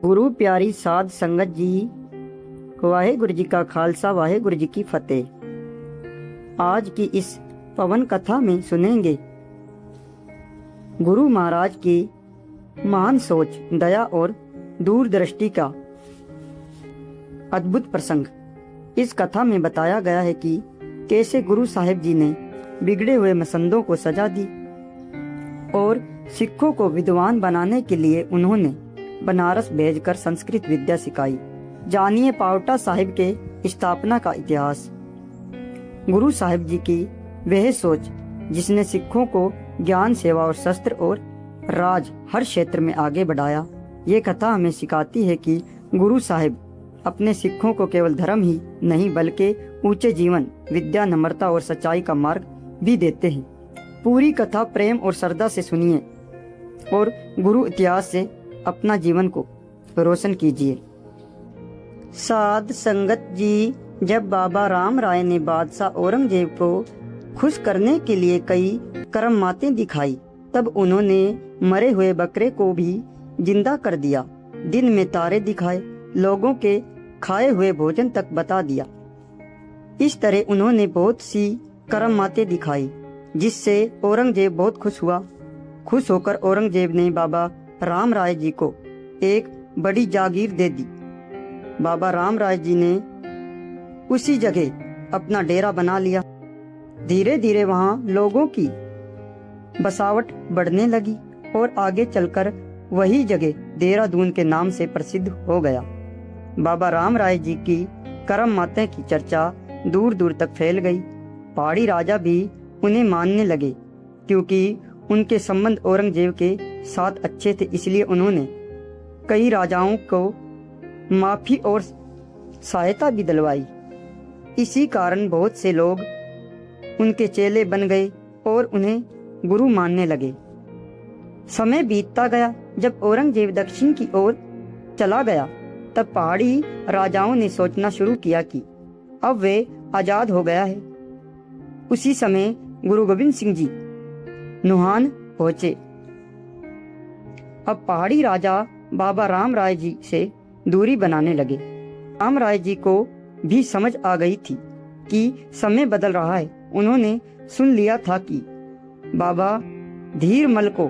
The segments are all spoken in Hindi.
गुरु प्यारी साध संगत जी, वाहेगुरु जी का खालसा, वाहेगुरु जी की फतेह। आज की इस पवन कथा में सुनेंगे गुरु महाराज की महान सोच, दया और दूरदृष्टि का अद्भुत प्रसंग। इस कथा में बताया गया है कि कैसे गुरु साहिब जी ने बिगड़े हुए मसंदों को सजा दी और सिखों को विद्वान बनाने के लिए उन्होंने बनारस भेजकर संस्कृत विद्या सिखाई। जानिए पावटा साहिब के स्थापना का इतिहास। गुरु साहिब जी की वह सोच जिसने सिखों को ज्ञान, सेवा और शस्त्र और राज हर क्षेत्र में आगे बढ़ाया। ये कथा हमें सिखाती है कि गुरु साहिब अपने सिखों को केवल धर्म ही नहीं बल्कि ऊंचे जीवन, विद्या, नम्रता और सच्चाई का मार्ग भी देते हैं। पूरी कथा प्रेम और श्रद्धा से सुनिए और गुरु इतिहास से अपना जीवन को रोशन कीजिए। साध संगत जी, जब बाबा राम राय ने बादशाह औरंगजेब को खुश करने के लिए कई करमातें दिखाई, तब उन्होंने मरे हुए बकरे को भी जिंदा कर दिया, दिन में तारे दिखाए, लोगों के खाए हुए भोजन तक बता दिया। इस तरह उन्होंने बहुत सी करमातें दिखाई जिससे औरंगजेब बहुत खुश हुआ। खुश होकर औरंगजेब ने बाबा राम राय जी को एक बड़ी जागीर दे दी। बाबा राम राय जी ने उसी जगह अपना डेरा बना लिया। धीरे धीरे वहां लोगों की बसावट बढ़ने लगी और आगे चलकर वही जगह देहरादून के नाम से प्रसिद्ध हो गया। बाबा राम राय जी की करमातें की चर्चा दूर दूर तक फैल गई। पहाड़ी राजा भी उन्हें मानने लगे क्योंकि उनके संबंध औरंगजेब के साथ अच्छे थे। इसलिए उन्होंने कई राजाओं को माफी और सहायता भी दिलवाई। इसी कारण बहुत से लोग उनके चेले बन गए और उन्हें गुरु मानने लगे। समय बीतता गया। जब औरंगजेब दक्षिण की ओर चला गया, तब पहाड़ी राजाओं ने सोचना शुरू किया कि अब वे आजाद हो गया है। उसी समय गुरु गोविंद सिंह जी नुहान पहुंचे। अब पहाड़ी राजा बाबा राम राय जी से दूरी बनाने लगे। राम राय जी को भी समझ आ गई थी कि समय बदल रहा है। उन्होंने सुन लिया था कि बाबा धीरमल को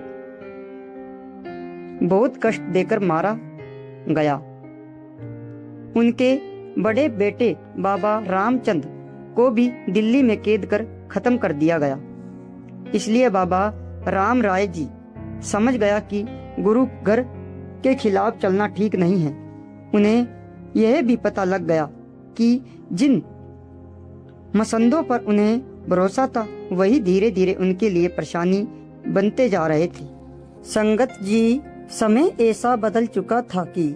बहुत कष्ट देकर मारा गया। उनके बड़े बेटे बाबा रामचंद को भी दिल्ली में कैद कर खत्म कर दिया गया। इसलिए बाबा राम राय जी समझ गया कि गुरु घर के खिलाफ चलना ठीक नहीं है। उन्हें यह भी पता लग गया कि जिन मसंदों पर उन्हें भरोसा था वही धीरे धीरे उनके लिए परेशानी बनते जा रहे थे। संगत जी, समय ऐसा बदल चुका था कि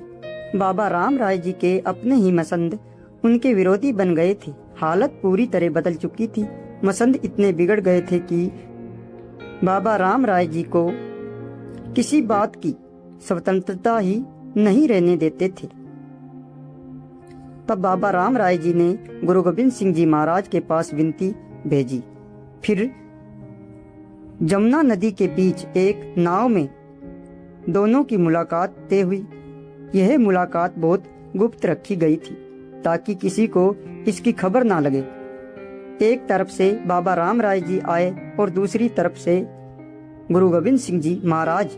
बाबा राम राय जी के अपने ही मसंद उनके विरोधी बन गए थे। हालत पूरी तरह बदल चुकी थी। मसंद इतने बिगड़ गए थे कि बाबा राम राय जी को किसी बात की स्वतंत्रता ही नहीं रहने देते थे। तब बाबा राम राय जी ने गुरु गोविंद सिंह जी महाराज के पास विनती भेजी। फिर जमुना नदी के बीच एक नाव में दोनों की मुलाकात तय हुई। यह मुलाकात बहुत गुप्त रखी गई थी ताकि किसी को इसकी खबर ना लगे। एक तरफ से बाबा राम राय जी आए और दूसरी तरफ से गुरु गोविंद सिंह जी महाराज।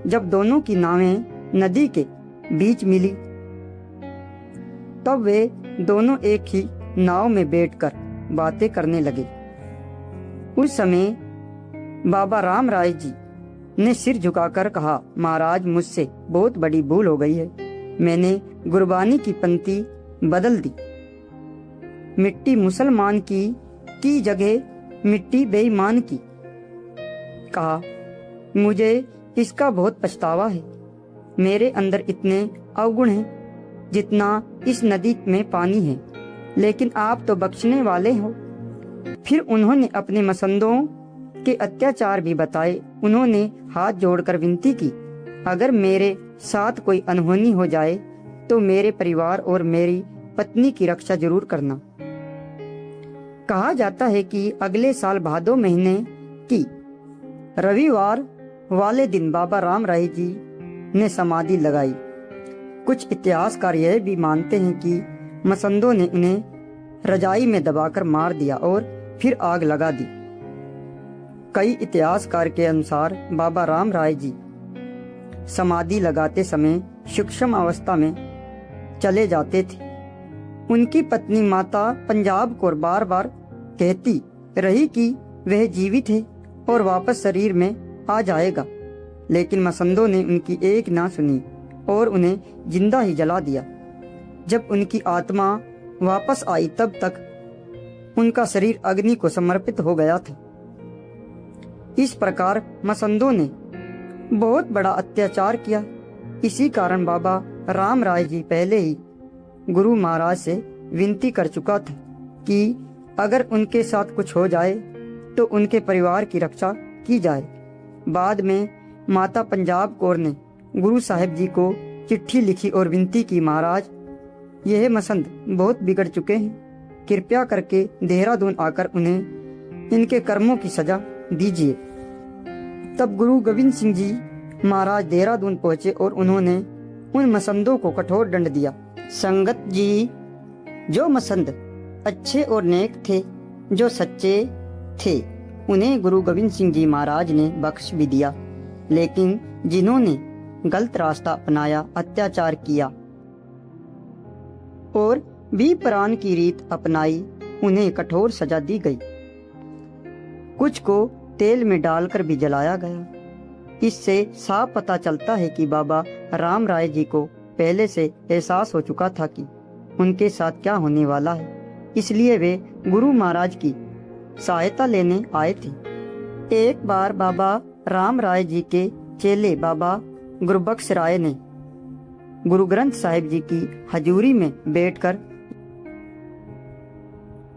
जब दोनों की नावें नदी के बीच मिली, तब वे दोनों एक ही नाव में बैठकर बातें करने लगे। उस समय बाबा राम राय जी ने सिर झुकाकर कहा, महाराज, मुझसे बहुत बड़ी भूल हो गई है। मैंने गुरबानी की पंक्ति बदल दी। मिट्टी मुसलमान की जगह मिट्टी बेईमान की कहा। मुझे इसका बहुत पछतावा है। मेरे अंदर इतने अवगुण हैं जितना इस नदी में पानी है, लेकिन आप तो बख्शने वाले हो। फिर उन्होंने अपने मसंदों के अत्याचार भी बताए। उन्होंने हाथ जोड़कर विनती की, अगर मेरे साथ कोई अनहोनी हो जाए तो मेरे परिवार और मेरी पत्नी की रक्षा जरूर करना। कहा जाता है कि अगले साल भादो महीने की रविवार वाले दिन बाबा राम राय जी ने समाधि लगाई। कुछ इतिहासकार यह भी मानते हैं कि मसंदों ने उन्हें रजाई में दबाकर मार दिया और फिर आग लगा दी। कई इतिहासकार के अनुसार बाबा राम राय जी समाधि लगाते समय सूक्ष्म अवस्था में चले जाते थे। उनकी पत्नी माता पंजाब कौर बार बार कहती रही कि वह जीवित है और वापस शरीर में आ जाएगा, लेकिन मसंदों ने उनकी एक ना सुनी और उन्हें जिंदा ही जला दिया। जब उनकी आत्मा वापस आई तब तक उनका शरीर अग्नि को समर्पित हो गया था। इस प्रकार मसंदों ने बहुत बड़ा अत्याचार किया। इसी कारण बाबा राम राय जी पहले ही गुरु महाराज से विनती कर चुका था कि अगर उनके साथ कुछ हो जाए तो उनके परिवार की रक्षा की जाए। बाद में माता पंजाब कौर ने गुरु साहिब जी को चिट्ठी लिखी और विनती की, महाराज यह मसंद बहुत बिगड़ चुके हैं, कृपया करके देहरादून आकर उन्हें इनके कर्मों की सजा दीजिए। तब गुरु गोविंद सिंह जी महाराज देहरादून पहुंचे और उन्होंने उन मसंदों को कठोर दंड दिया। संगत जी, जो मसंद अच्छे और नेक थे, जो सच्चे थे, उन्हें गुरु गोविंद सिंह जी महाराज ने बख्श भी दिया, लेकिन जिन्होंने गलत रास्ता अपनाया, अत्याचार किया और विपरान की रीत अपनाई, उन्हें कठोर सजा दी गई। कुछ को तेल में डालकर भी जलाया गया। इससे साफ पता चलता है कि बाबा राम राय जी को पहले से एहसास हो चुका था कि उनके साथ क्या होने वाला है, इसलिए वे गुरु महाराज की सहायता लेने आए थे। एक बार बाबा राम राय जी के चेले बाबा गुरबख्श राय ने गुरु ग्रंथ साहिब जी की हजूरी में बैठकर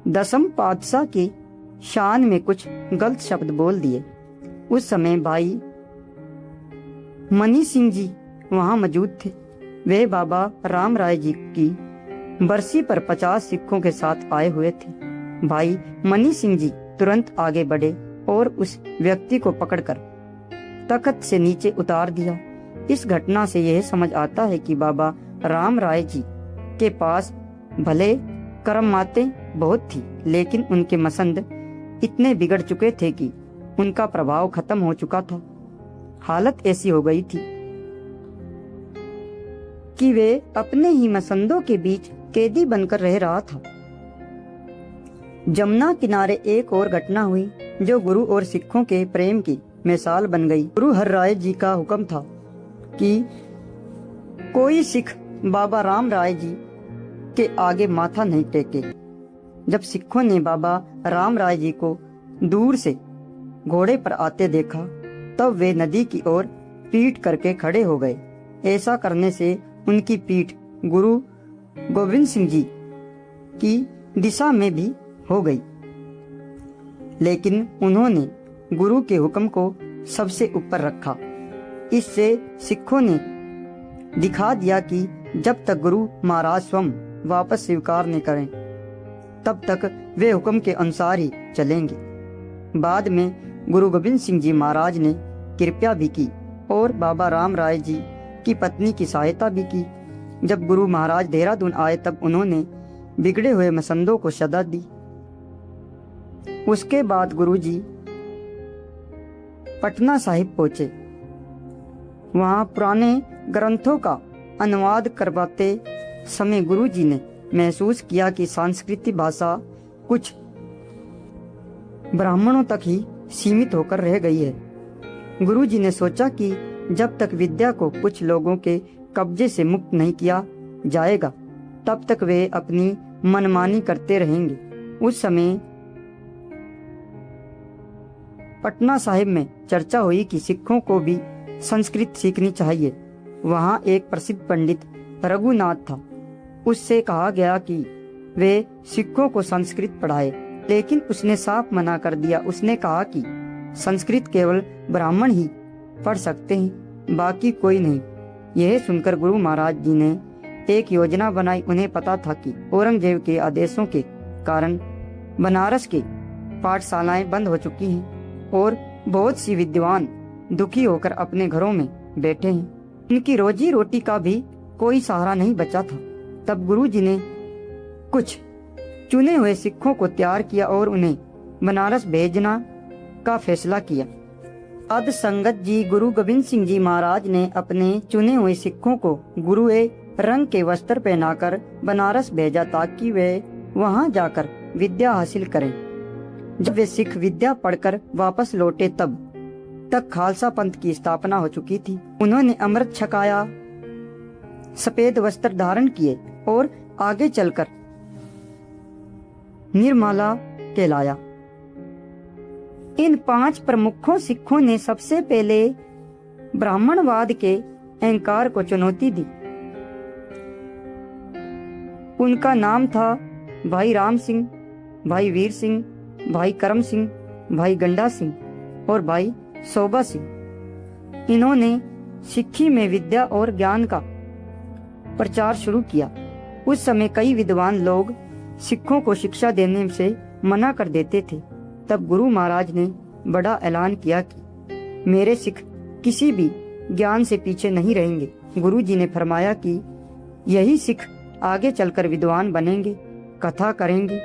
दसम पातशाह की शान में कुछ गलत शब्द बोल दिए। उस समय भाई मनी सिंह जी वहां मौजूद थे। वे बाबा राम राय जी की बरसी पर 50 सिखों के साथ आए हुए थे। भाई मनी सिंह जी तुरंत आगे बढ़े और उस व्यक्ति को पकड़कर तख्त से नीचे उतार दिया। इस घटना से यह समझ आता है कि बाबा राम राय जी के पास भले करमातें बहुत थी, लेकिन उनके मसंद इतने बिगड़ चुके थे कि उनका प्रभाव खत्म हो चुका था। हालत ऐसी हो गई थी कि वे अपने ही मसंदों के बीच कैदी बनकर रह रहा था। जमुना किनारे एक और घटना हुई जो गुरु और सिखों के प्रेम की मिसाल बन गई। गुरु हर राय जी का हुक्म था कि कोई सिख बाबा राम राय जी के आगे माथा नहीं टेके। जब सिखों ने बाबा राम राय जी को दूर से घोड़े पर आते देखा, तब वे नदी की ओर पीठ करके खड़े हो गए। ऐसा करने से उनकी पीठ गुरु गोविंद सिंह जी की दिशा में भी हो गई, लेकिन उन्होंने गुरु के हुक्म को सबसे ऊपर रखा। इससे सिखों ने दिखा दिया कि जब तक गुरु महाराज स्वयं वापस स्वीकार नहीं करें, तब तक वे हुक्म के अनुसार ही चलेंगे। बाद में गुरु गोविंद सिंह जी महाराज ने कृपा भी की और बाबा राम राय जी की पत्नी की सहायता भी की। जब गुरु महाराज देहरादून आए तब उन्होंने बिगड़े हुए मसंदों को सदा दी। उसके बाद गुरु जी पटना साहिब पहुंचे। वहां पुराने ग्रंथों का अनुवाद करवाते समय गुरु जी ने महसूस किया कि संस्कृत भाषा कुछ ब्राह्मणों तक ही सीमित होकर रह गई है। गुरु जी ने सोचा कि जब तक विद्या को कुछ लोगों के कब्जे से मुक्त नहीं किया जाएगा, तब तक वे अपनी मनमानी करते रहेंगे। उस समय पटना साहिब में चर्चा हुई कि सिखों को भी संस्कृत सीखनी चाहिए। वहां एक प्रसिद्ध पंडित रघुनाथ था। उससे कहा गया कि वे सिखों को संस्कृत पढ़ाए, लेकिन उसने साफ मना कर दिया। उसने कहा कि संस्कृत केवल ब्राह्मण ही पढ़ सकते हैं, बाकी कोई नहीं। यह सुनकर गुरु महाराज जी ने एक योजना बनाई। उन्हें पता था कि औरंगजेब के आदेशों के कारण बनारस की पाठशालाएं बंद हो चुकी हैं और बहुत सी विद्वान दुखी होकर अपने घरों में बैठे हैं। उनकी रोजी रोटी का भी कोई सहारा नहीं बचा था। तब गुरुजी ने कुछ चुने हुए सिखों को तैयार किया और उन्हें बनारस भेजना का फैसला किया। अद संगत जी गुरु गोविंद सिंह जी महाराज ने अपने चुने हुए सिखों को गुरुए रंग के वस्त्र पहनाकर बनारस भेजा ताकि वे वहां जाकर विद्या हासिल करें। जब वे सिख विद्या पढ़कर वापस लौटे तब तक खालसा पंथ की स्थापना हो चुकी थी। उन्होंने अमृत छकाया, सफेद वस्त्र धारण किए और आगे चलकर निर्मला कहलाया। इन 5 प्रमुखों सिखों ने सबसे पहले ब्राह्मणवाद के अहंकार को चुनौती दी। उनका नाम था भाई राम सिंह, भाई वीर सिंह, भाई करम सिंह, भाई गंडा सिंह और भाई सोबा सिंह। इन्होंने सिक्खी में विद्या और ज्ञान का प्रचार शुरू किया। उस समय कई विद्वान लोग सिखों को शिक्षा देने से मना कर देते थे। तब गुरु महाराज ने बड़ा ऐलान किया कि मेरे सिख किसी भी ज्ञान से पीछे नहीं रहेंगे। गुरु जी ने फरमाया कि यही सिख आगे चलकर विद्वान बनेंगे, कथा करेंगे,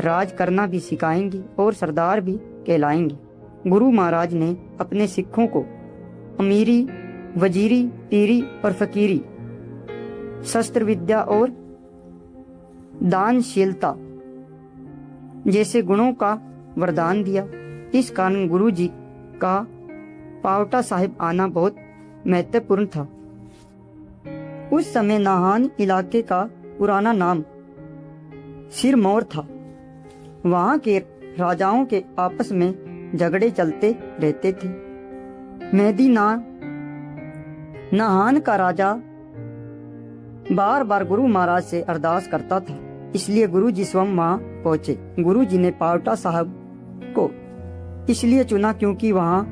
राज करना भी सिखाएंगे और सरदार भी कहलाएंगे। गुरु महाराज ने अपने सिखों को अमीरी, वजीरी, पीरी और फकीरी, शस्त्र विद्या और दानशीलता जैसे गुणों का वरदान दिया। इस कारण गुरु जी का पावटा साहिब आना बहुत महत्वपूर्ण था। उस समय नाहन इलाके का पुराना नाम सिरमौर था। वहां के राजाओं के आपस में झगड़े चलते रहते थे। मेहदी नाहन का राजा बार बार गुरु महाराज से अरदास करता था, इसलिए गुरु जी स्वयं वहां पहुंचे। गुरु जी ने पावटा साहब को इसलिए चुना क्योंकि वहां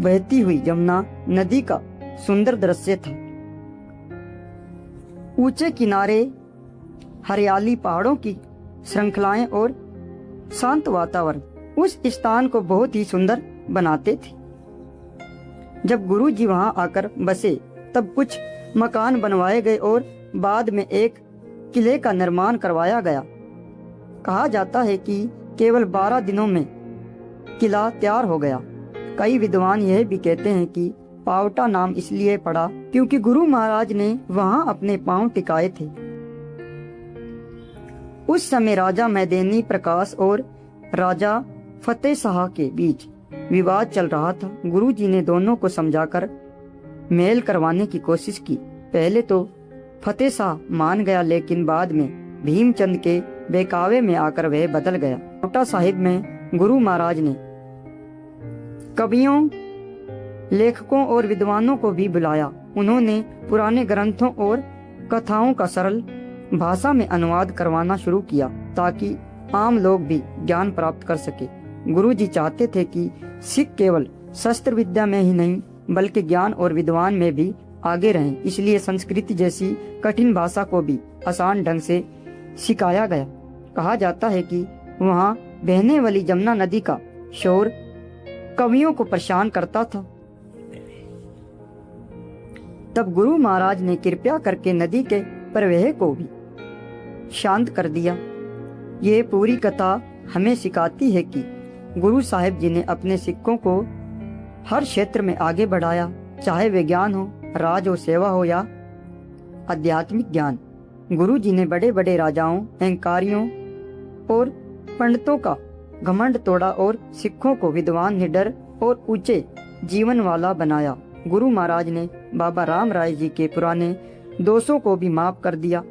बहती हुई जमुना नदी का सुंदर दृश्य था। ऊंचे किनारे, हरियाली, पहाड़ों की श्रृंखलाएं और शांत वातावरण उस स्थान को बहुत ही सुंदर बनाते थे। जब गुरु जी वहां आकर बसे तब कुछ मकान बनवाए गए और बाद में एक किले का निर्माण करवाया गया। कहा जाता है कि केवल 12 दिनों में किला तैयार हो गया। कई विद्वान यह भी कहते हैं कि पावटा नाम इसलिए पड़ा क्योंकि गुरु महाराज ने वहां अपने पांव टिकाए थे। उस समय राजा मैदेनी प्रकाश और राजा फतेह शाह के बीच विवाद चल रहा था। गुरु जी ने दोनों को समझाकर मेल करवाने की कोशिश की। पहले तो फतेह शाह मान गया, लेकिन बाद में भीमचंद के बहकावे में आकर वह बदल गया। पावटा साहिब में गुरु महाराज ने कवियों, लेखकों और विद्वानों को भी बुलाया। उन्होंने पुराने ग्रंथों और कथाओं का सरल भाषा में अनुवाद करवाना शुरू किया ताकि आम लोग भी ज्ञान प्राप्त कर सके। गुरु जी चाहते थे कि सिख केवल शस्त्र विद्या में ही नहीं बल्कि ज्ञान और विद्वान में भी आगे रहें। इसलिए संस्कृत जैसी कठिन भाषा को भी आसान ढंग से सिखाया गया। कहा जाता है कि वहां बहने वाली जमुना नदी का शोर कवियों को परेशान करता था। तब गुरु महाराज ने कृपया करके नदी के प्रवाह को भी शांत कर दिया। ये पूरी कथा हमें सिखाती है कि गुरु साहिब जी ने अपने सिखों को हर क्षेत्र में आगे बढ़ाया, चाहे वे ज्ञान हो, राज हो, सेवा हो या आध्यात्मिक ज्ञान। गुरु जी ने बड़े बड़े राजाओं, अहंकारियों और पंडितों का घमंड तोड़ा और सिखों को विद्वान, निडर और ऊंचे जीवन वाला बनाया। गुरु महाराज ने बाबा राम राय जी के पुराने दोषों को भी माफ कर दिया